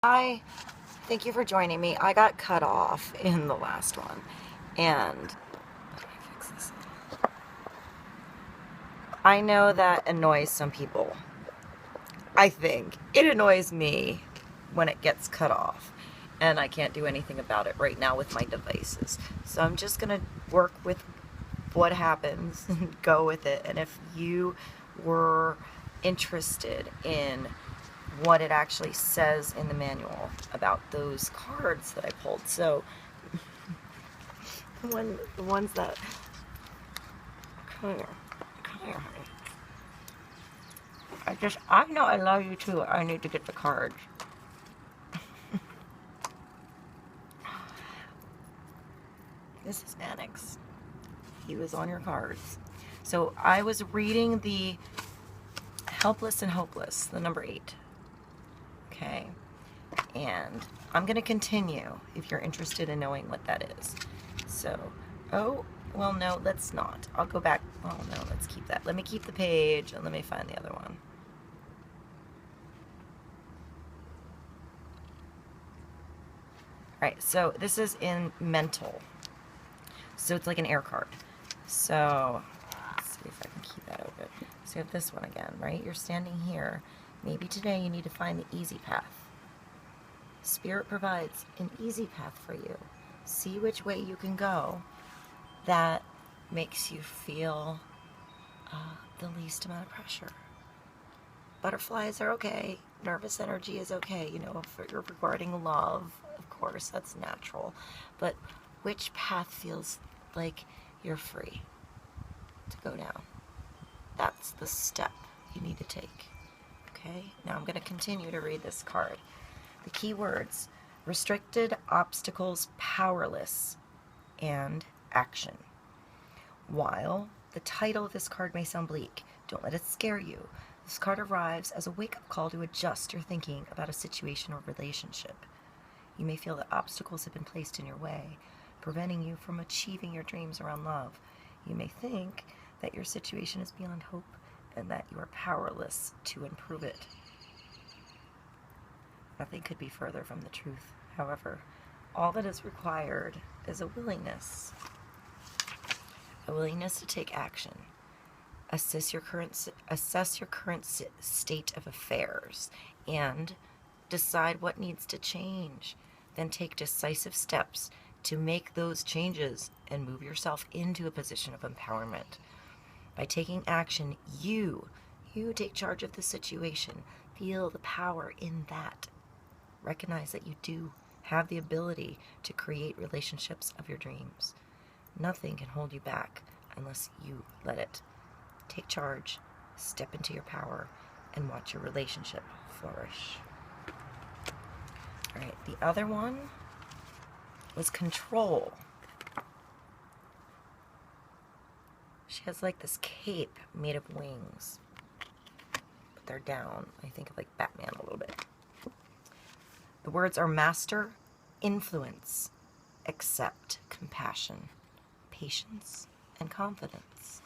Hi, thank you for joining me. I got cut off in the last one, and how do I fix this? I know that annoys some people. I think it annoys me when it gets cut off, and I can't do anything about it right now with my devices. So I'm just gonna work with what happens and go with it. And if you were interested in what it actually says in the manual about those cards that I pulled. So the ones that, come here, honey. I know I love you too. I need to get the cards. This is Mannex. He was on your cards. So I was reading the Helpless and Hopeless, the number 8. Okay. And I'm going to continue if you're interested in knowing what that is. So, oh, well, no, let's not. I'll go back. Oh, no, let's keep that. Let me keep the page and let me find the other one. All right, so this is in mental. So it's like an air card. So let's see if I can keep that open. So you have this one again, right? You're standing here. Maybe today you need to find the easy path. Spirit provides an easy path for you. See which way you can go that makes you feel the least amount of pressure. Butterflies are okay. Nervous energy is okay. You know, if you're regarding love, of course, that's natural. But which path feels like you're free to go down? That's the step you need to take. Okay? Now I'm going to continue to read this card. The key words: restricted, obstacles, powerless, and action. While the title of this card may sound bleak, don't let it scare you. This card arrives as a wake-up call to adjust your thinking about a situation or relationship. You may feel that obstacles have been placed in your way, preventing you from achieving your dreams around love. You may think that your situation is beyond hope and that you are powerless to improve it. Nothing could be further from the truth. However, all that is required is a willingness to take action. Assess your current state of affairs and decide what needs to change. Then take decisive steps to make those changes and move yourself into a position of empowerment. By taking action, you take charge of the situation. Feel the power in that. Recognize that you do have the ability to create relationships of your dreams. Nothing can hold you back unless you let it. Take charge, step into your power, and watch your relationship flourish. All right, the other one was control. She has like this cape made of wings, but they're down. I think of like Batman a little bit. The words are master, influence, accept, compassion, patience, and confidence.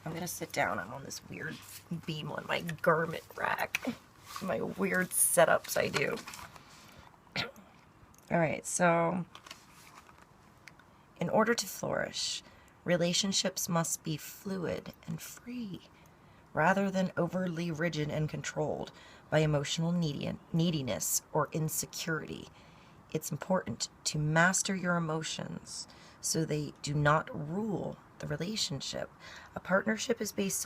I'm going to sit down. I'm on this weird beam on my garment rack. My weird setups I do. Alright, so in order to flourish, relationships must be fluid and free, rather than overly rigid and controlled by emotional neediness or insecurity. It's important to master your emotions so they do not rule the relationship. A partnership based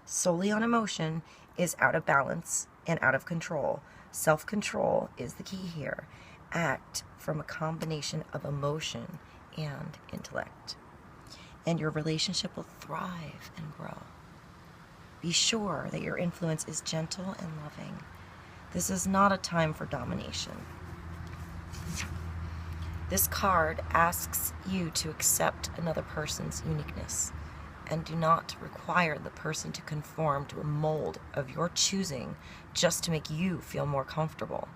solely on emotion is out of balance and out of control. Self-control is the key here. Act from a combination of emotion and intellect, and your relationship will thrive and grow. Be sure that your influence is gentle and loving. This is not a time for domination. This card asks you to accept another person's uniqueness and do not require the person to conform to a mold of your choosing just to make you feel more comfortable.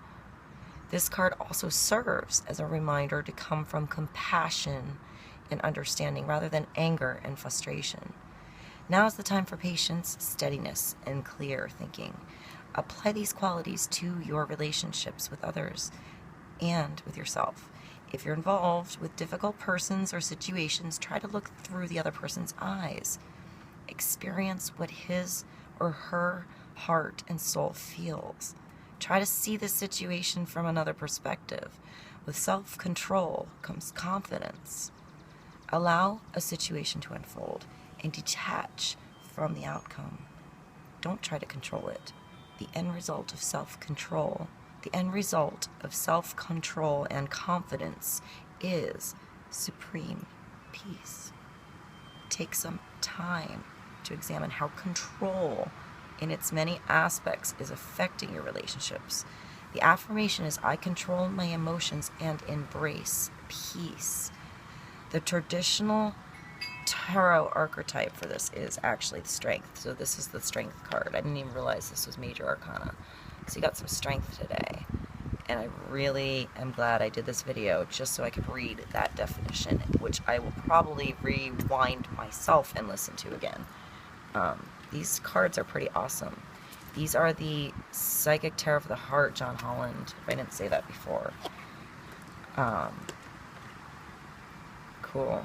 This card also serves as a reminder to come from compassion and understanding rather than anger and frustration. Now is the time for patience, steadiness, and clear thinking. Apply these qualities to your relationships with others and with yourself. If you're involved with difficult persons or situations, try to look through the other person's eyes. Experience what his or her heart and soul feels. Try to see the situation from another perspective. With self-control comes confidence. Allow a situation to unfold and detach from the outcome. Don't try to control it. The end result of self-control, and confidence is supreme peace. Take some time to examine how control in its many aspects is affecting your relationships. The affirmation is, I control my emotions and embrace peace. The traditional tarot archetype for this is actually the strength. So this is the strength card. I didn't even realize this was major arcana. So you got some strength today. And I really am glad I did this video just so I could read that definition, which I will probably rewind myself and listen to again. These cards are pretty awesome. These are the Psychic Tarot for the Heart, John Holland, if I didn't say that before. Cool.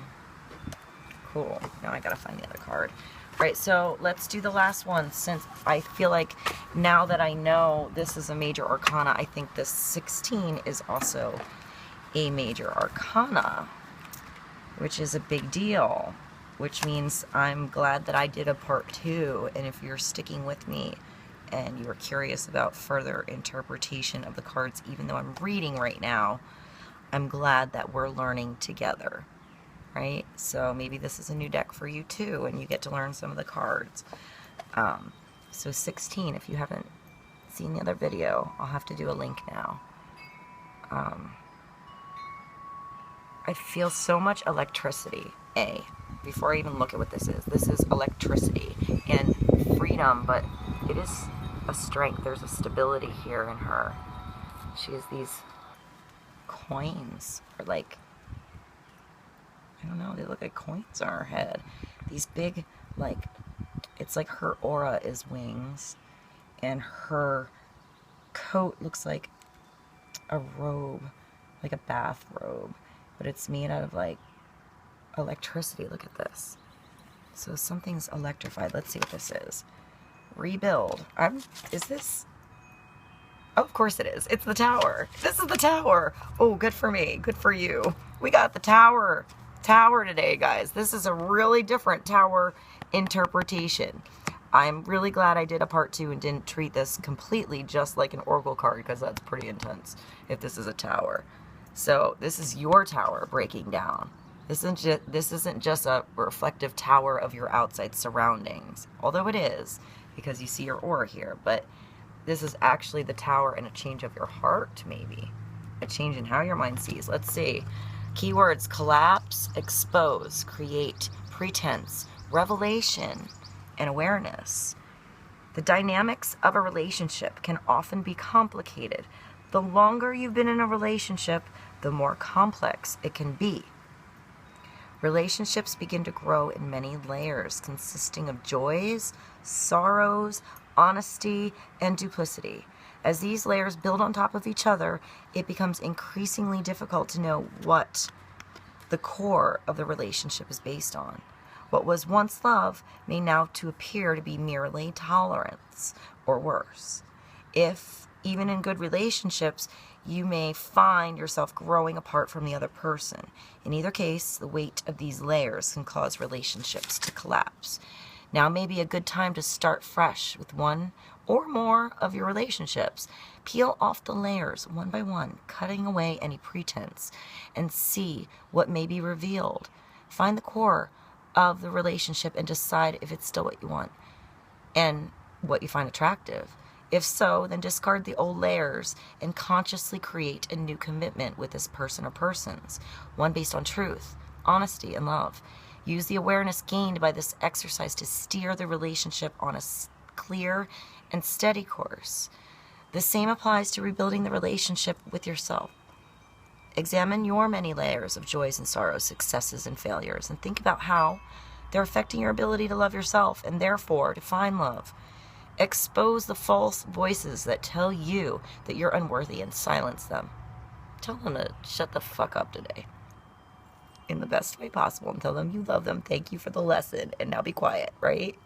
Cool. Now I gotta find the other card. Right, so let's do the last one, since I feel like now that I know this is a major arcana, I think this 16 is also a major arcana, which is a big deal, which means I'm glad that I did a part 2, and if you're sticking with me and you are curious about further interpretation of the cards, even though I'm reading right now, I'm glad that we're learning together. Right? So maybe this is a new deck for you too, and you get to learn some of the cards. So 16, if you haven't seen the other video, I'll have to do a link now. I feel so much electricity. Before I even look at what this is electricity and freedom, but it is a strength. There's a stability here in her. She has these coins, or like, I don't know, they look like coins on her head. These big, like, it's like her aura is wings, and her coat looks like a robe, like a bath robe, but it's made out of, like, electricity. Look at this. So something's electrified. Let's see what this is. Rebuild. Is this? Oh, of course it is. It's the tower. This is the tower. Oh, good for me. Good for you. We got the tower today, guys. This is a really different tower interpretation. I'm really glad I did a part 2 and didn't treat this completely just like an oracle card, because that's pretty intense if this is a tower. So this is your tower breaking down. This isn't just a reflective tower of your outside surroundings, although it is, because you see your aura here, but this is actually the tower and a change of your heart, maybe. A change in how your mind sees. Let's see. Keywords: collapse, expose, create, pretense, revelation, and awareness. The dynamics of a relationship can often be complicated. The longer you've been in a relationship, the more complex it can be. Relationships begin to grow in many layers, consisting of joys, sorrows, honesty, and duplicity. As these layers build on top of each other, it becomes increasingly difficult to know what the core of the relationship is based on. What was once love may now appear to be merely tolerance, or worse. If, even in good relationships, you may find yourself growing apart from the other person. In either case, the weight of these layers can cause relationships to collapse. Now may be a good time to start fresh with one or more of your relationships. Peel off the layers one by one, cutting away any pretense, and see what may be revealed. Find the core of the relationship and decide if it's still what you want and what you find attractive. If so, then discard the old layers and consciously create a new commitment with this person or persons, one based on truth, honesty, and love. Use the awareness gained by this exercise to steer the relationship on a clear and steady course. The same applies to rebuilding the relationship with yourself. Examine your many layers of joys and sorrows, successes and failures, and think about how they're affecting your ability to love yourself and therefore to find love. Expose the false voices that tell you that you're unworthy and silence them. Tell them to shut the fuck up today. In the best way possible, and tell them you love them, thank you for the lesson, and now be quiet, right?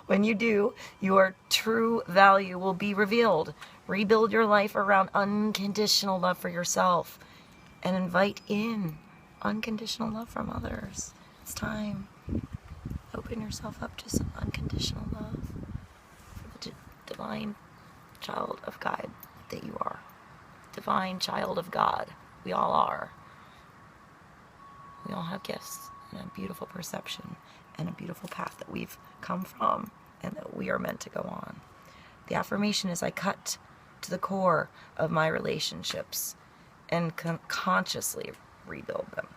When you do, your true value will be revealed. Rebuild your life around unconditional love for yourself and invite in unconditional love from others. It's time. Open yourself up to some unconditional love for the divine child of God that you are. Divine child of God. We all are. We all have gifts and a beautiful perception and a beautiful path that we've come from and that we are meant to go on. The affirmation is I cut to the core of my relationships and consciously rebuild them.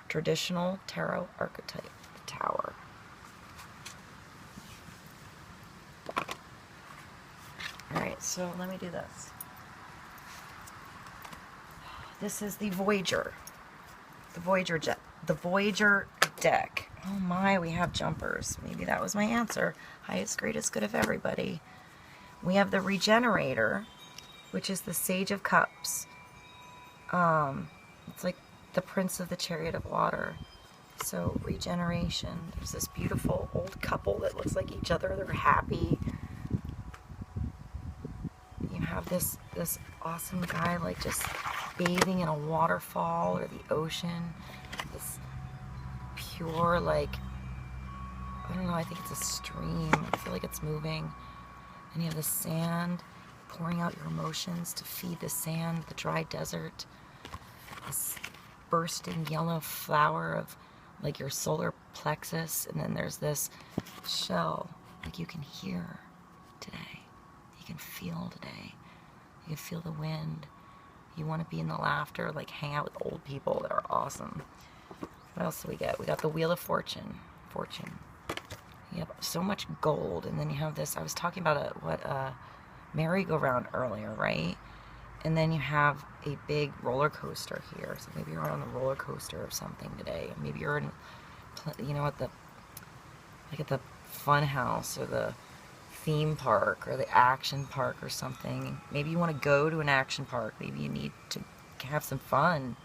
Traditional tarot archetype, the Tower. Alright, so let me do this. This is the Voyager. The Voyager deck. Oh my, we have jumpers. Maybe that was my answer. Highest, greatest good of everybody. We have the Regenerator, which is the Sage of Cups. It's like the Prince of the Chariot of Water. So, regeneration. There's this beautiful old couple that looks like each other. They're happy. You have this awesome guy like just bathing in a waterfall or the ocean. This pure, like, I don't know, I think it's a stream. I feel like it's moving. And you have the sand pouring out your emotions to feed the sand, the dry desert. This bursting yellow flower of like your solar plexus. And then there's this shell, like you can hear today. You can feel today. You can feel the wind. You want to be in the laughter, like hang out with old people that are awesome. What else do we get? We got the Wheel of Fortune. You have so much gold, and then you have this. I was talking about a merry-go-round earlier, right? And then you have a big roller coaster here. So maybe you're on a roller coaster or something today. Maybe you're in, you know, at the fun house or the theme park or the action park or something. Maybe you want to go to an action park. Maybe you need to have some fun.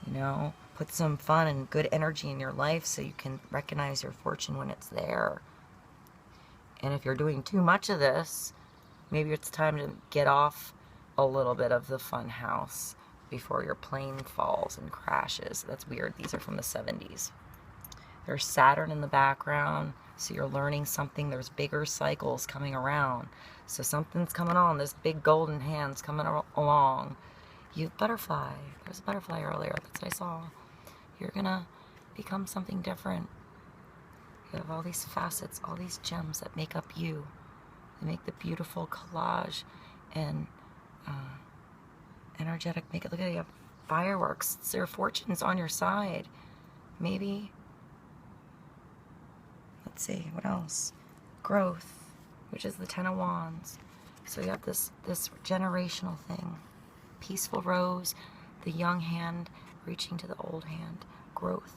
You know, put some fun and good energy in your life so you can recognize your fortune when it's there. And if you're doing too much of this, maybe it's time to get off a little bit of the fun house before your plane falls and crashes. That's weird. These are from the 70s. There's Saturn in the background, so you're learning something. There's bigger cycles coming around. So something's coming on. This big golden hand's coming along. You have butterfly. There's a butterfly earlier. That's what I saw. You're gonna become something different. You have all these facets, all these gems that make up you. They make the beautiful collage and energetic make it. Look at you have fireworks. So your fortune's on your side. Maybe. Let's see, what else? Growth, which is the Ten of Wands. So you have this generational thing. Peaceful rose, the young hand reaching to the old hand. Growth.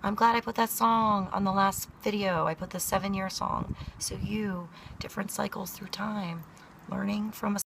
I'm glad I put that song on the last video. I put the 7-year song. So different cycles through time, learning from a